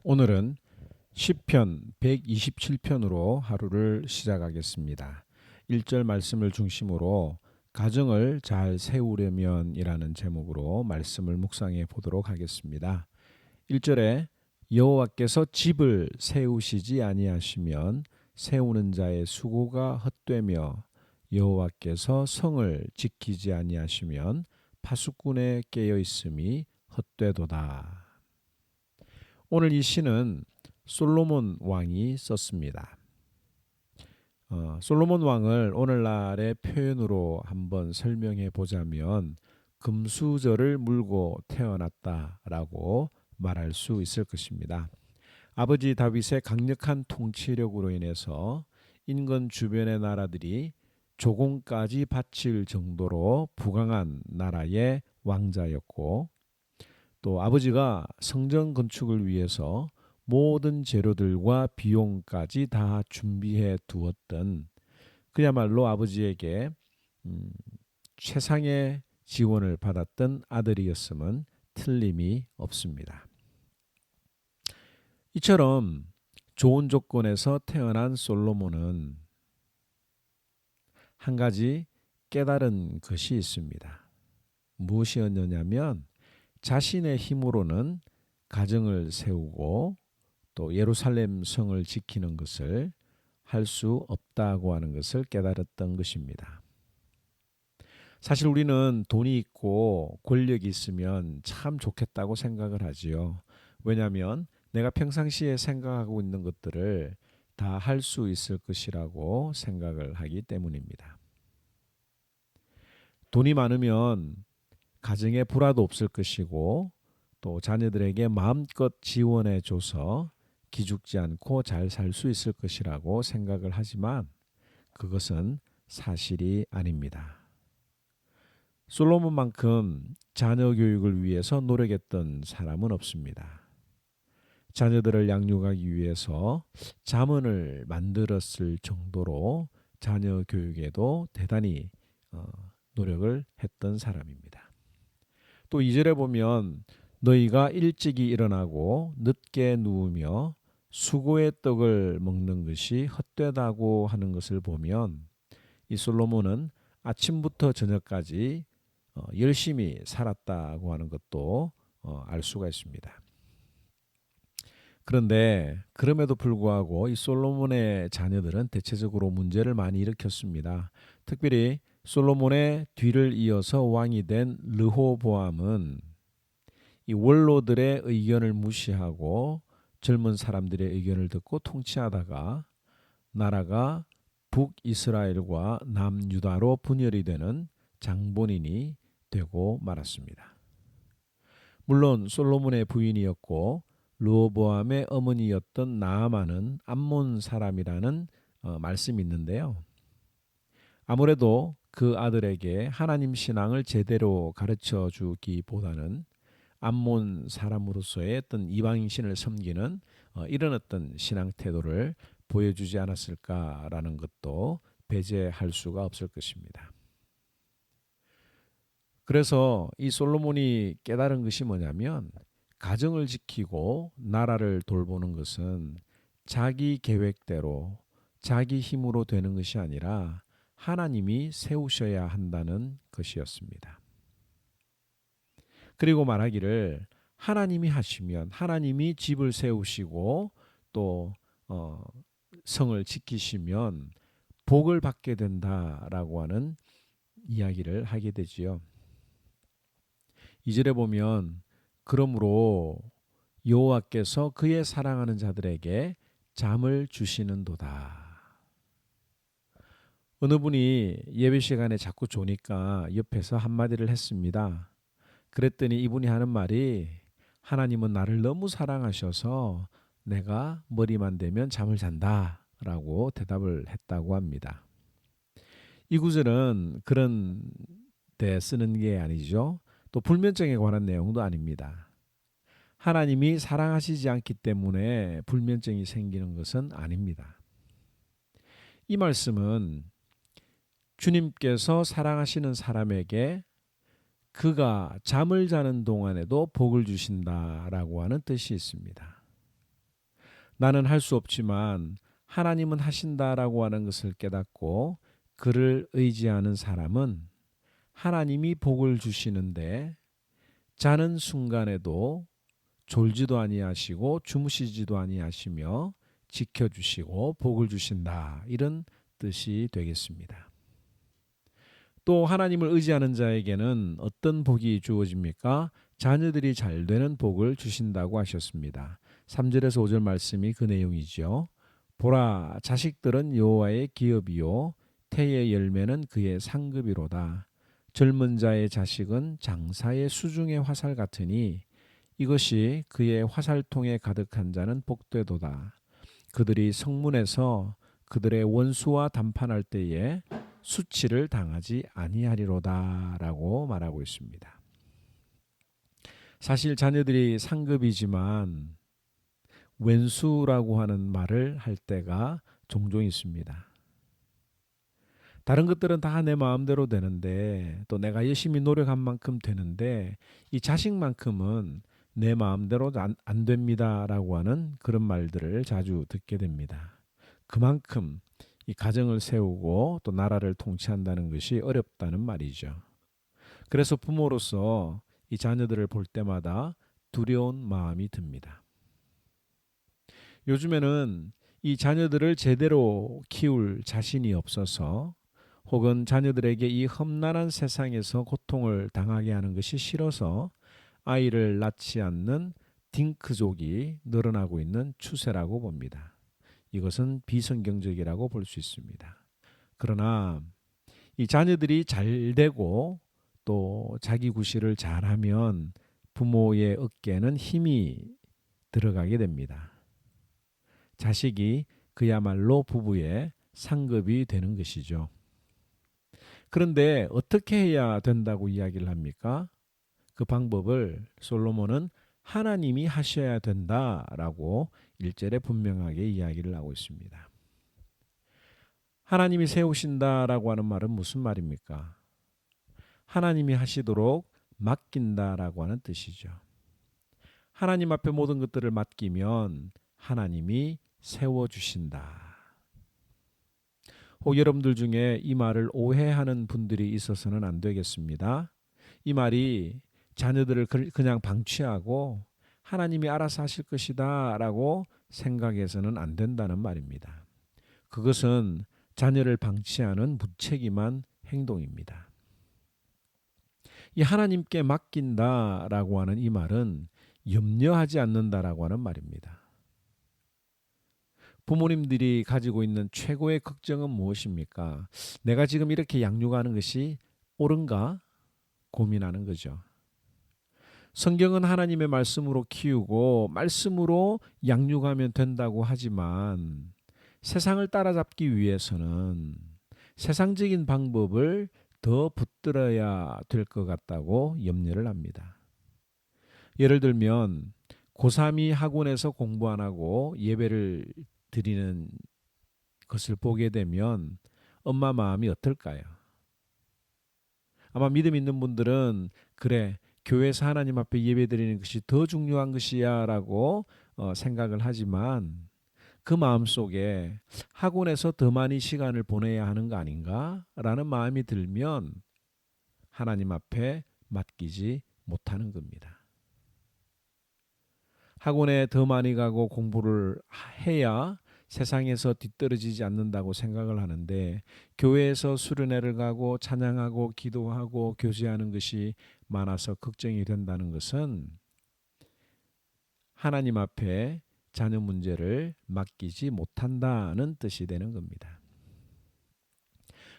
오늘은 시편 127편으로 하루를 시작하겠습니다. 1절 말씀을 중심으로 가정을 잘 세우려면이라는 제목으로 말씀을 묵상해 보도록 하겠습니다. 1절에 여호와께서 집을 세우시지 아니하시면 세우는 자의 수고가 헛되며 여호와께서 성을 지키지 아니하시면 파수꾼의 깨어 있음이 헛되도다. 오늘 이 시는 솔로몬 왕이 썼습니다. 솔로몬 왕을 오늘날의 표현으로 한번 설명해 보자면 금수저를 물고 태어났다라고 말할 수 있을 것입니다. 아버지 다윗의 강력한 통치력으로 인해서 인근 주변의 나라들이 조공까지 바칠 정도로 부강한 나라의 왕자였고, 또 아버지가 성전 건축을 위해서 모든 재료들과 비용까지 다 준비해 두었던, 그야말로 아버지에게 최상의 지원을 받았던 아들이었음은 틀림이 없습니다. 이처럼 좋은 조건에서 태어난 솔로몬은 한 가지 깨달은 것이 있습니다. 무엇이었느냐면 자신의 힘으로는 가정을 세우고 또 예루살렘 성을 지키는 것을 할 수 없다고 하는 것을 깨달았던 것입니다. 사실 우리는 돈이 있고 권력이 있으면 참 좋겠다고 생각을 하지요. 왜냐하면 내가 평상시에 생각하고 있는 것들을 다 할 수 있을 것이라고 생각을 하기 때문입니다. 돈이 많으면 가정에 불화도 없을 것이고 또 자녀들에게 마음껏 지원해 줘서 기죽지 않고 잘 살 수 있을 것이라고 생각을 하지만 그것은 사실이 아닙니다. 솔로몬만큼 자녀 교육을 위해서 노력했던 사람은 없습니다. 자녀들을 양육하기 위해서 잠언을 만들었을 정도로 자녀 교육에도 대단히 노력을 했던 사람입니다. 또 2절에 보면 너희가 일찍이 일어나고 늦게 누우며 수고의 떡을 먹는 것이 헛되다고 하는 것을 보면 이 솔로몬은 아침부터 저녁까지 열심히 살았다고 하는 것도 알 수가 있습니다. 그런데 그럼에도 불구하고 이 솔로몬의 자녀들은 대체적으로 문제를 많이 일으켰습니다. 특별히 솔로몬의 뒤를 이어서 왕이 된 르호보암은 이 원로들의 의견을 무시하고 젊은 사람들의 의견을 듣고 통치하다가 나라가 북이스라엘과 남유다로 분열이 되는 장본인이 되고 말았습니다. 물론 솔로몬의 부인이었고 르호보암의 어머니였던 나아만은 암몬 사람이라는 말씀이 있는데요. 아무래도 그 아들에게 하나님 신앙을 제대로 가르쳐 주기보다는 암몬 사람으로서의 어떤 이방인 신을 섬기는 이런 어떤 신앙 태도를 보여주지 않았을까라는 것도 배제할 수가 없을 것입니다. 그래서 이 솔로몬이 깨달은 것이 뭐냐면 가정을 지키고 나라를 돌보는 것은 자기 계획대로 자기 힘으로 되는 것이 아니라 하나님이 세우셔야 한다는 것이었습니다. 그리고 말하기를 하나님이 하시면 하나님이 집을 세우시고 또 성을 지키시면 복을 받게 된다라고 하는 이야기를 하게 되지요. 2절에 보면 그러므로 여호와께서 그의 사랑하는 자들에게 잠을 주시는도다. 어느 분이 예배 시간에 자꾸 조니까 옆에서 한마디를 했습니다. 그랬더니 이분이 하는 말이 하나님은 나를 너무 사랑하셔서 내가 머리만 대면 잠을 잔다 라고 대답을 했다고 합니다. 이 구절은 그런 데 쓰는 게 아니죠. 또 불면증에 관한 내용도 아닙니다. 하나님이 사랑하시지 않기 때문에 불면증이 생기는 것은 아닙니다. 이 말씀은 주님께서 사랑하시는 사람에게 그가 잠을 자는 동안에도 복을 주신다라고 하는 뜻이 있습니다. 나는 할 수 없지만 하나님은 하신다라고 하는 것을 깨닫고 그를 의지하는 사람은 하나님이 복을 주시는데 자는 순간에도 졸지도 아니하시고 주무시지도 아니하시며 지켜주시고 복을 주신다. 이런 뜻이 되겠습니다. 또 하나님을 의지하는 자에게는 어떤 복이 주어집니까? 자녀들이 잘 되는 복을 주신다고 하셨습니다. 3절에서 5절 말씀이 그 내용이죠. 보라, 자식들은 여호와의 기업이요 태의 열매는 그의 상급이로다. 젊은 자의 자식은 장사의 수중의 화살 같으니 이것이 그의 화살통에 가득한 자는 복되도다. 그들이 성문에서 그들의 원수와 담판할 때에 수치를 당하지 아니하리로다라고 말하고 있습니다. 사실 자녀들이 상급이지만 왼수라고 하는 말을 할 때가 종종 있습니다. 다른 것들은 다 내 마음대로 되는데 또 내가 열심히 노력한 만큼 되는데 이 자식만큼은 내 마음대로 안 됩니다라고 하는 그런 말들을 자주 듣게 됩니다. 그만큼 이 가정을 세우고 또 나라를 통치한다는 것이 어렵다는 말이죠. 그래서 부모로서 이 자녀들을 볼 때마다 두려운 마음이 듭니다. 요즘에는 이 자녀들을 제대로 키울 자신이 없어서 혹은 자녀들에게 이 험난한 세상에서 고통을 당하게 하는 것이 싫어서 아이를 낳지 않는 딩크족이 늘어나고 있는 추세라고 봅니다. 이것은 비성경적이라고 볼 수 있습니다. 그러나 이 자녀들이 잘 되고 또 자기 구실을 잘하면 부모의 어깨에는 힘이 들어가게 됩니다. 자식이 그야말로 부부의 상급이 되는 것이죠. 그런데 어떻게 해야 된다고 이야기를 합니까? 그 방법을 솔로몬은 하나님이 하셔야 된다라고 1절에 분명하게 이야기를 하고 있습니다. 하나님이 세우신다라고 하는 말은 무슨 말입니까? 하나님이 하시도록 맡긴다라고 하는 뜻이죠. 하나님 앞에 모든 것들을 맡기면 하나님이 세워주신다. 혹 여러분들 중에 이 말을 오해하는 분들이 있어서는 안 되겠습니다. 이 말이 자녀들을 그냥 방치하고 하나님이 알아서 하실 것이다 라고 생각해서는 안 된다는 말입니다. 그것은 자녀를 방치하는 무책임한 행동입니다. 이 하나님께 맡긴다라고 하는 이 말은 염려하지 않는다라고 하는 말입니다. 부모님들이 가지고 있는 최고의 걱정은 무엇입니까? 내가 지금 이렇게 양육하는 것이 옳은가? 고민하는 거죠. 성경은 하나님의 말씀으로 키우고 말씀으로 양육하면 된다고 하지만 세상을 따라잡기 위해서는 세상적인 방법을 더 붙들어야 될 것 같다고 염려를 합니다. 예를 들면 고3이 학원에서 공부 안 하고 예배를 드리는 것을 보게 되면 엄마 마음이 어떨까요? 아마 믿음 있는 분들은 그래 교회에서 하나님 앞에 예배 드리는 것이 더 중요한 것이야 라고 생각을 하지만 그 마음속에 학원에서 더 많이 시간을 보내야 하는 거 아닌가 라는 마음이 들면 하나님 앞에 맡기지 못하는 겁니다. 학원에 더 많이 가고 공부를 해야 세상에서 뒤떨어지지 않는다고 생각을 하는데 교회에서 수련회를 가고 찬양하고 기도하고 교제하는 것이 많아서 걱정이 된다는 것은 하나님 앞에 자녀 문제를 맡기지 못한다는 뜻이 되는 겁니다.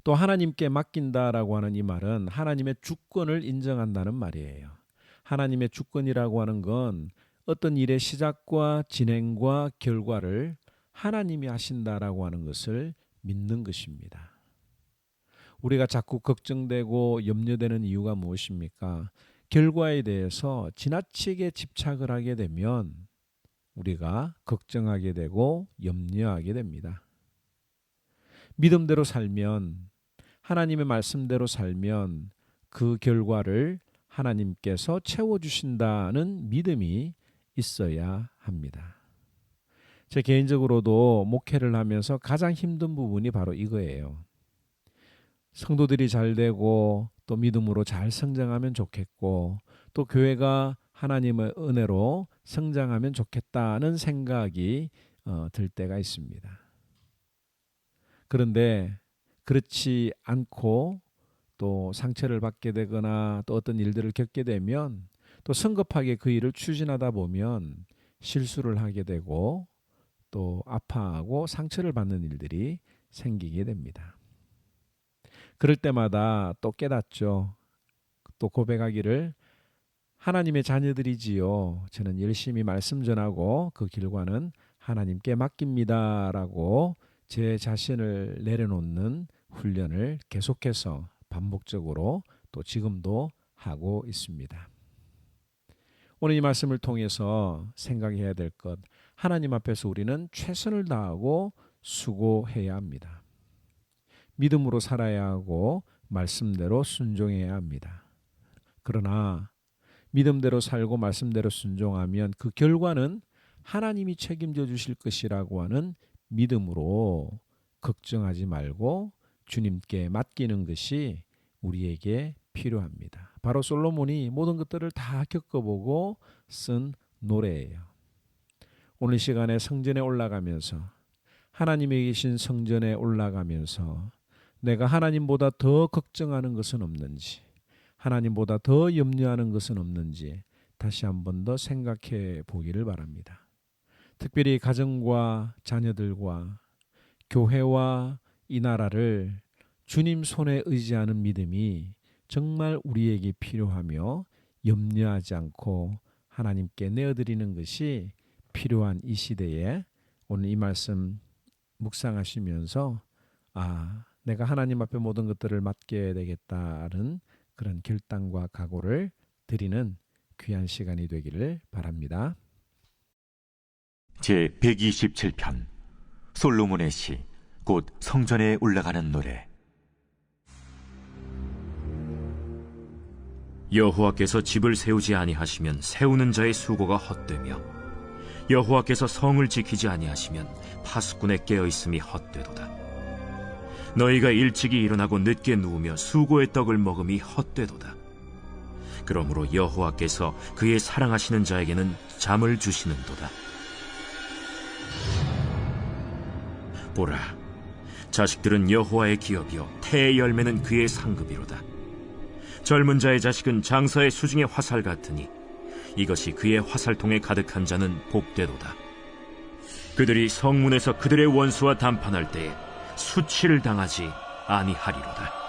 또 하나님께 맡긴다라고 하는 이 말은 하나님의 주권을 인정한다는 말이에요. 하나님의 주권이라고 하는 건 어떤 일의 시작과 진행과 결과를 하나님이 하신다라고 하는 것을 믿는 것입니다. 우리가 자꾸 걱정되고 염려되는 이유가 무엇입니까? 결과에 대해서 지나치게 집착을 하게 되면 우리가 걱정하게 되고 염려하게 됩니다. 믿음대로 살면 하나님의 말씀대로 살면 그 결과를 하나님께서 채워주신다는 믿음이 있어야 합니다. 제 개인적으로도 목회를 하면서 가장 힘든 부분이 바로 이거예요. 성도들이 잘 되고 또 믿음으로 잘 성장하면 좋겠고 또 교회가 하나님의 은혜로 성장하면 좋겠다는 생각이 들 때가 있습니다. 그런데 그렇지 않고 또 상처를 받게 되거나 또 어떤 일들을 겪게 되면 또 성급하게 그 일을 추진하다 보면 실수를 하게 되고 또 아파하고 상처를 받는 일들이 생기게 됩니다. 그럴 때마다 또 깨닫죠. 또 고백하기를 하나님의 자녀들이지요. 저는 열심히 말씀 전하고 그 결과는 하나님께 맡깁니다라고 제 자신을 내려놓는 훈련을 계속해서 반복적으로 또 지금도 하고 있습니다. 오늘 이 말씀을 통해서 생각해야 될 것, 하나님 앞에서 우리는 최선을 다하고 수고해야 합니다. 믿음으로 살아야 하고 말씀대로 순종해야 합니다. 그러나 믿음대로 살고 말씀대로 순종하면 그 결과는 하나님이 책임져 주실 것이라고 하는 믿음으로 걱정하지 말고 주님께 맡기는 것이 우리에게 필요합니다. 바로 솔로몬이 모든 것들을 다 겪어보고 쓴 노래예요. 오늘 시간에 성전에 올라가면서 하나님이 계신 성전에 올라가면서 내가 하나님보다 더 걱정하는 것은 없는지, 하나님보다 더 염려하는 것은 없는지 다시 한 번 더 생각해 보기를 바랍니다. 특별히 가정과 자녀들과 교회와 이 나라를 주님 손에 의지하는 믿음이 정말 우리에게 필요하며 염려하지 않고 하나님께 내어드리는 것이 필요한 이 시대에 오늘 이 말씀 묵상하시면서 내가 하나님 앞에 모든 것들을 맡겨야 되겠다는 그런 결단과 각오를 드리는 귀한 시간이 되기를 바랍니다. 제 127편 솔로몬의 시, 곧 성전에 올라가는 노래. 여호와께서 집을 세우지 아니하시면 세우는 자의 수고가 헛되며 여호와께서 성을 지키지 아니하시면 파수꾼의 깨어있음이 헛되도다. 너희가 일찍이 일어나고 늦게 누우며 수고의 떡을 먹음이 헛되도다. 그러므로 여호와께서 그의 사랑하시는 자에게는 잠을 주시는도다. 보라, 자식들은 여호와의 기업이요 태의 열매는 그의 상급이로다. 젊은 자의 자식은 장사의 수중의 화살 같으니 이것이 그의 화살통에 가득한 자는 복되도다. 그들이 성문에서 그들의 원수와 담판할 때에 수치를 당하지 아니하리로다.